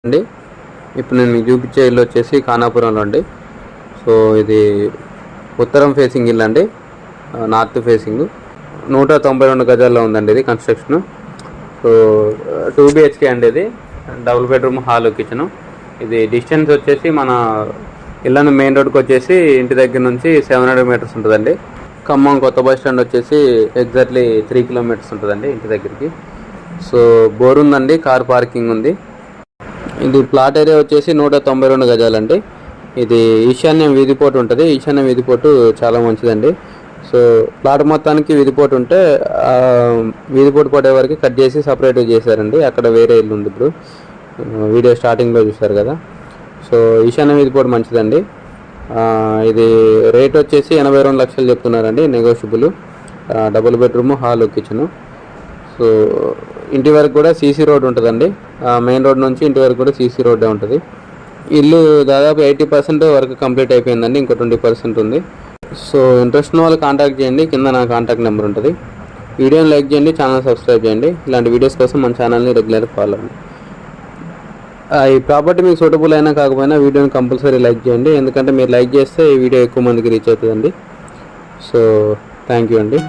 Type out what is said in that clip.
అండి ఇప్పుడు నేను మీకు చూపించే ఇల్లు వచ్చేసి ఖానాపురంలో అండి. సో ఇది ఉత్తరం ఫేసింగ్ ఇల్లు అండి, నార్త్ ఫేసింగ్. 192 గజాల్లో ఉందండి ఇది కన్స్ట్రక్షన్. సో 2 BHK అండి, ఇది డబుల్ బెడ్రూమ్ హాల్ కిచెను. ఇది డిస్టెన్స్ వచ్చేసి మన ఇల్లు మెయిన్ రోడ్కి వచ్చేసి ఇంటి దగ్గర నుంచి 700 మీటర్స్ ఉంటుందండి. ఖమ్మం కొత్త బస్ స్టాండ్ వచ్చేసి ఎగ్జాక్ట్లీ 3 కిలోమీటర్స్ ఉంటుందండి ఇంటి దగ్గరికి. సో బోర్ ఉందండి, కార్ పార్కింగ్ ఉంది. ఇది ప్లాట్ ఏరియా వచ్చేసి 192 గజాలండి. ఇది ఈశాన్యం వీధిపోటు ఉంటుంది. ఈశాన్యం వీధిపోటు చాలా మంచిదండి. సో ప్లాట్ మొత్తానికి వీధిపోటు ఉంటే వీధిపోటు పడే వరకు కట్ చేసి సపరేట్గా చేశారండి. అక్కడ వేరే ఇల్లు ఉంది, ఇప్పుడు వీడియో స్టార్టింగ్లో చూశారు కదా. సో ఈశాన్యం వీధిపోటు మంచిదండి. ఇది రేట్ వచ్చేసి 82 లక్షలు చెప్తున్నారండి, negotiable. Double bedroom, hall, kitchen. So ఇంటి వరకు కూడా సీసీ రోడ్ ఉంటుందండి. మెయిన్ రోడ్ నుంచి ఇంటి వరకు కూడా సీసీ రోడ్డే ఉంటుంది. ఇల్లు దాదాపు 80% వరకు కంప్లీట్ అయిపోయిందండి, ఇంకో 20% ఉంది. సో ఇంట్రెస్ట్ ఉన్న వాళ్ళు కాంటాక్ట్ చేయండి, కింద నా కాంటాక్ట్ నెంబర్ ఉంటుంది. వీడియోని లైక్ చేయండి, ఛానల్ సబ్స్క్రైబ్ చేయండి. ఇలాంటి వీడియోస్ కోసం మన ఛానల్ని రెగ్యులర్గా ఫాలో అవ్వండి. ఈ ప్రాపర్టీ మీకు సూటబుల్ అయినా కాకపోయినా వీడియోని కంపల్సరీ లైక్ చేయండి, ఎందుకంటే మీరు లైక్ చేస్తే ఈ వీడియో ఎక్కువ మందికి రీచ్ అవుతుందండి. సో థ్యాంక్ యూ అండి.